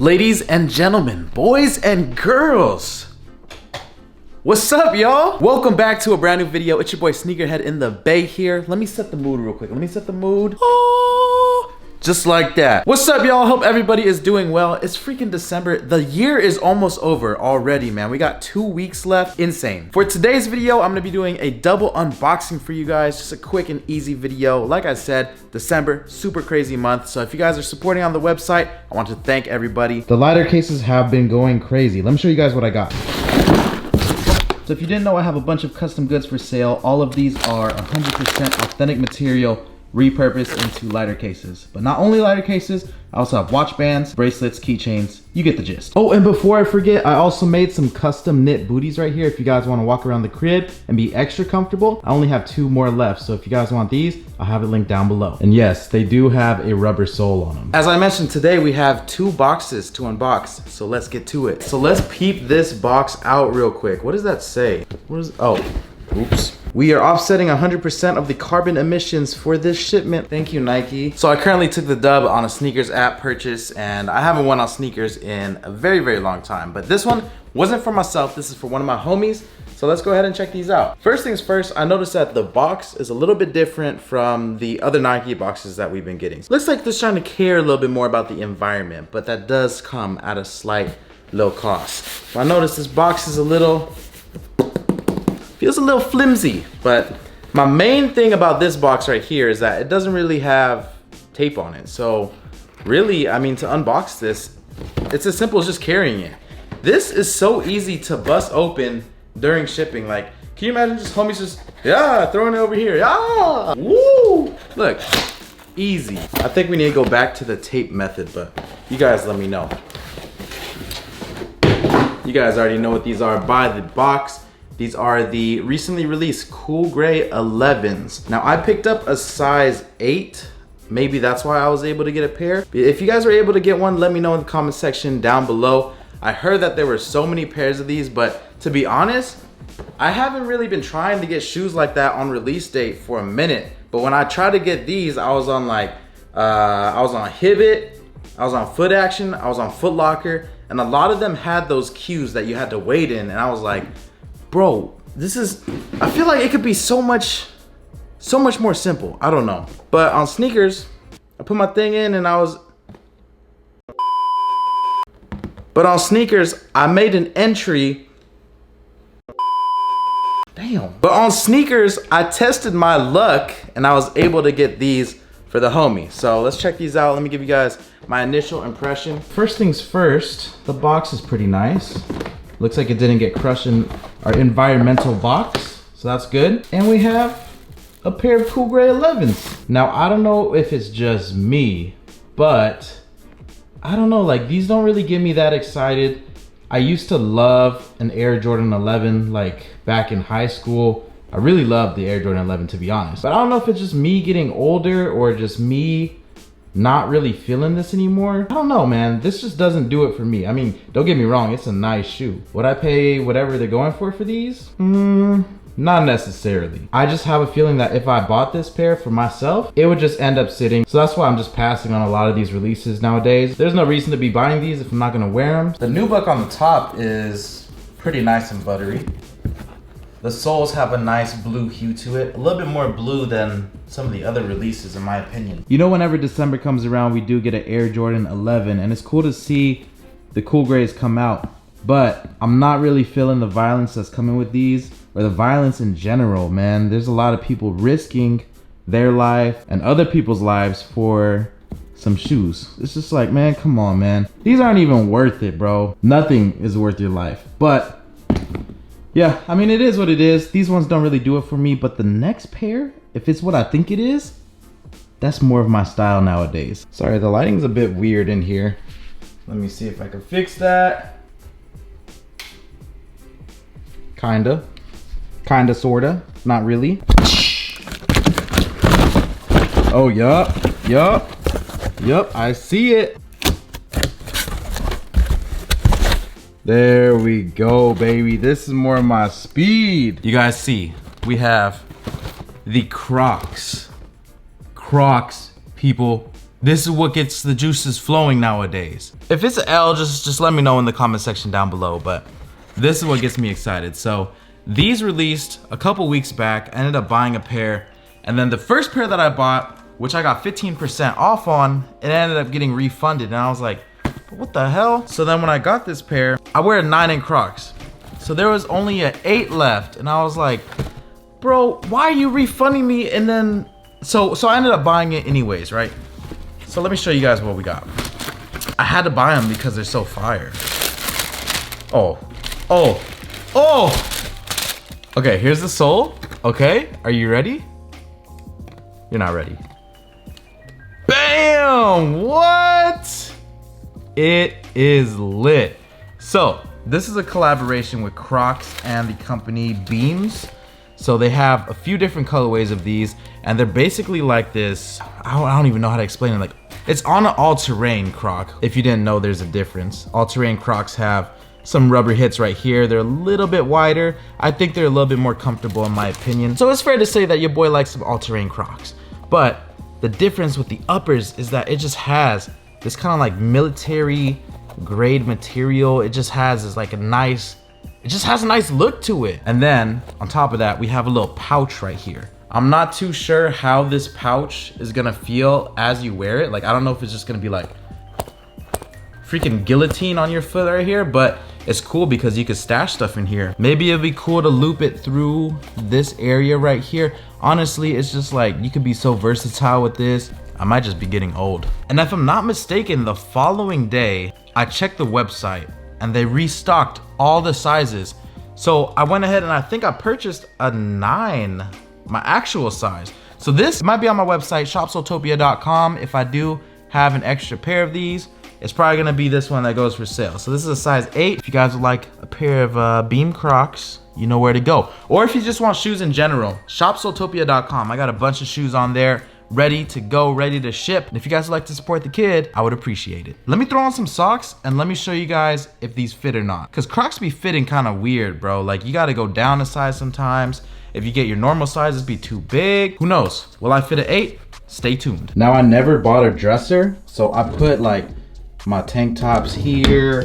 Ladies and gentlemen, boys and girls, what's up, y'all? Welcome back to a brand new video. It's your boy Sneakerhead in the Bay here. Let me set the mood real quick. Let me set the mood. Oh, just like that. What's up, y'all? Hope everybody is doing well. It's freaking December. The year is almost over already, man. We got 2 weeks left. Insane. For today's video, I'm gonna be doing a double unboxing for you guys. Just a quick and easy video. Like I said, December, super crazy month. So if you guys are supporting on the website, I want to thank everybody. The lighter cases have been going crazy. Let me show you guys what I got. So if you didn't know, I have a bunch of custom goods for sale. All of these are 100% authentic material, repurposed into lighter cases. But not only lighter cases, I also have watch bands, bracelets, keychains. You get the gist. Oh, and before I forget, I also made some custom knit booties right here if you guys want to walk around the crib and be extra comfortable. I only have 2 more left, so if you guys want these, I'll have it linked down below. And yes, they do have a rubber sole on them. As I mentioned, today we have 2 boxes to unbox, so let's get to it. So let's peep this box out real quick. What does that say? What is, oh, oops. We are offsetting 100% of the carbon emissions for this shipment. Thank you, Nike. So I currently took the dub on a Snkrs app purchase, and I haven't won on sneakers in a very, very long time. But this one wasn't for myself. This is for one of my homies. So let's go ahead and check these out. First things first, I noticed that the box is a little bit different from the other Nike boxes that we've been getting. Looks like they're trying to care a little bit more about the environment, but that does come at a slight low cost. So I noticed this box is feels a little flimsy, but my main thing about this box right here is that it doesn't really have tape on it. So really, I mean, to unbox this, it's as simple as just carrying it. This is so easy to bust open during shipping. Like, can you imagine just homies just, yeah, throwing it over here, yeah, woo! Look, easy. I think we need to go back to the tape method, but you guys let me know. You guys already know what these are by the box. These are the recently released Cool Gray 11s. Now I picked up a size 8. Maybe that's why I was able to get a pair. If you guys were able to get one, let me know in the comment section down below. I heard that there were so many pairs of these, but to be honest, I haven't really been trying to get shoes like that on release date for a minute. But when I tried to get these, I was on like, I was on Hibbit, I was on Foot Action, I was on Foot Locker, and a lot of them had those queues that you had to wait in, and I was like, bro, this is, I feel like it could be so much more simple. I don't know. But on Snkrs, I put my thing in and but on Snkrs, I made an entry. Damn. But on Snkrs, I tested my luck and I was able to get these for the homie. So let's check these out. Let me give you guys my initial impression. First things first, the box is pretty nice. Looks like it didn't get crushed in our environmental box, so that's good. And we have a pair of Cool Gray 11s. Now, I don't know if it's just me, but I don't know, like these don't really get me that excited. I used to love an Air Jordan 11, like back in high school. I really loved the Air Jordan 11, to be honest. But I don't know if it's just me getting older or just me not really feeling this anymore. I don't know, man. This just doesn't do it for me. I mean, don't get me wrong, it's a nice shoe. Would I pay whatever they're going for these? Not necessarily. I just have a feeling that if I bought this pair for myself, it would just end up sitting. So that's why I'm just passing on a lot of these releases nowadays. There's no reason to be buying these if I'm not gonna wear them. The nubuck on the top is pretty nice and buttery. The soles have a nice blue hue to it. A little bit more blue than some of the other releases, in my opinion. You know, whenever December comes around, we do get an Air Jordan 11, and it's cool to see the Cool Grays come out. But I'm not really feeling the violence that's coming with these, or the violence in general, man. There's a lot of people risking their life and other people's lives for some shoes. It's just like, man, come on, man. These aren't even worth it, bro. Nothing is worth your life. But yeah, I mean, it is what it is. These ones don't really do it for me, but the next pair, if it's what I think it is, that's more of my style nowadays. Sorry, the lighting's a bit weird in here. Let me see if I can fix that. Kinda, sorta, not really. Oh, yup, I see it. There we go, baby. This is more my speed. You guys see, we have the Crocs. Crocs, people. This is what gets the juices flowing nowadays. If it's an L, just let me know in the comment section down below, but this is what gets me excited. So these released a couple weeks back. I ended up buying a pair, and then the first pair that I bought, which I got 15% off on, it ended up getting refunded, and I was like, what the hell? So then when I got this pair, I wear a 9 in Crocs. So there was only an 8 left, and I was like, bro, why are you refunding me? And then, so I ended up buying it anyways, right? So let me show you guys what we got. I had to buy them because they're so fire. Oh. Okay, here's the sole. Okay, are you ready? You're not ready. Bam! What? It is lit. So this is a collaboration with Crocs and the company Beams. So they have a few different colorways of these, and they're basically like this, I don't even know how to explain it. Like, it's on an all-terrain Croc. If you didn't know, there's a difference. All-terrain Crocs have some rubber hits right here. They're a little bit wider. I think they're a little bit more comfortable in my opinion. So it's fair to say that your boy likes some all-terrain Crocs. But the difference with the uppers is that it just has this kind of like military grade material. It just has this like a nice look to it. And then on top of that, we have a little pouch right here. I'm not too sure how this pouch is gonna feel as you wear it. Like, I don't know if it's just gonna be like freaking guillotine on your foot right here, but it's cool because you can stash stuff in here. Maybe it'd be cool to loop it through this area right here. Honestly, it's just like, you could be so versatile with this. I might just be getting old. And if I'm not mistaken, the following day, I checked the website and they restocked all the sizes. So I went ahead and I think I purchased a 9, my actual size. So this might be on my website, shopsoltopia.com. If I do have an extra pair of these, it's probably gonna be this one that goes for sale. So this is a size 8. If you guys would like a pair of Beam Crocs, you know where to go. Or if you just want shoes in general, shopsoltopia.com. I got a bunch of shoes on there, ready to go, ready to ship. And if you guys would like to support the kid, I would appreciate it. Let me throw on some socks and let me show you guys if these fit or not. Cause Crocs be fitting kind of weird, bro. Like, you gotta go down a size sometimes. If you get your normal sizes be too big, who knows? Will I fit an 8? Stay tuned. Now, I never bought a dresser, so I put like my tank tops here,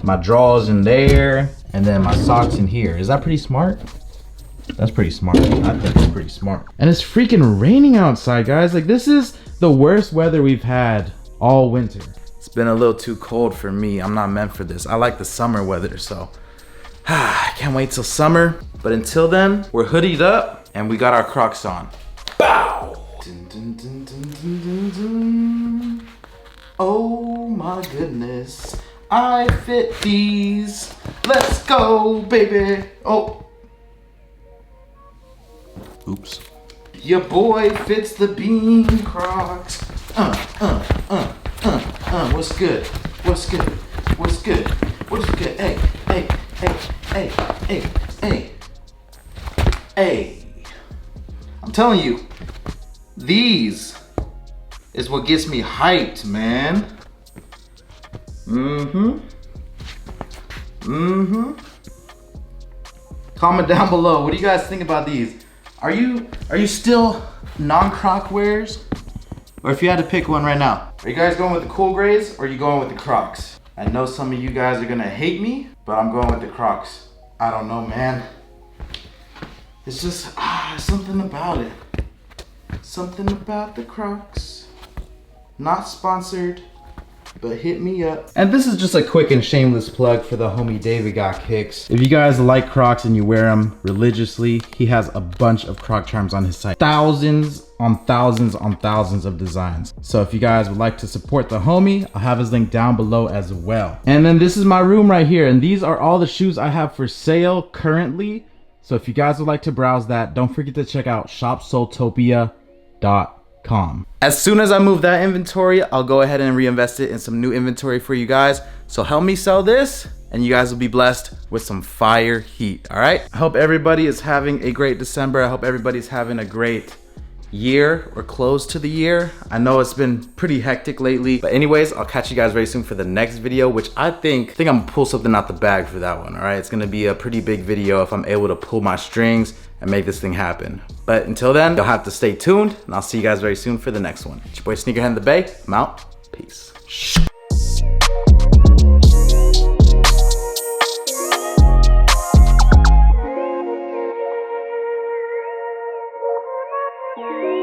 my drawers in there, and then my socks in here. Is that pretty smart? That's pretty smart. I think it's pretty smart. And it's freaking raining outside, guys. Like, this is the worst weather we've had all winter. It's been a little too cold for me. I'm not meant for this. I like the summer weather, so I can't wait till summer. But until then, we're hoodied up and we got our Crocs on. Bow! Dun, dun, dun, dun, dun, dun, dun. Oh my goodness, I fit these. Let's go, baby. Oh. Oops. Your boy fits the Beam Crocs. What's good? What's good? What's good? What's good? Hey, hey, hey, hey, hey, hey, hey. I'm telling you, these is what gets me hyped, man. Comment down below. What do you guys think about these? Are you still non-Croc wearers? Or if you had to pick one right now, are you guys going with the cool grays or are you going with the Crocs? I know some of you guys are gonna hate me, but I'm going with the Crocs. I don't know, man. It's just something about it. Something about the Crocs. Not sponsored, but hit me up. And this is just a quick and shameless plug for the homie David Got Kicks. If you guys like Crocs and you wear them religiously, he has a bunch of Croc charms on his site. Thousands on thousands on thousands of designs. So if you guys would like to support the homie, I'll have his link down below as well. And then this is my room right here. And these are all the shoes I have for sale currently. So if you guys would like to browse that, don't forget to check out shopsoltopia.com. As soon as I move that inventory, I'll go ahead and reinvest it in some new inventory for you guys. So help me sell this and you guys will be blessed with some fire heat, all right? I hope everybody is having a great December. I hope everybody's having a great year or close to the year. I know it's been pretty hectic lately, but anyways, I'll catch you guys very soon for the next video, which I think I'm gonna pull something out the bag for that one, all right? It's gonna be a pretty big video if I'm able to pull my strings and make this thing happen. But until then, you'll have to stay tuned, and I'll see you guys very soon for the next one. It's your boy Sneakerhead in the Bay. I'm out. Peace. Yeah.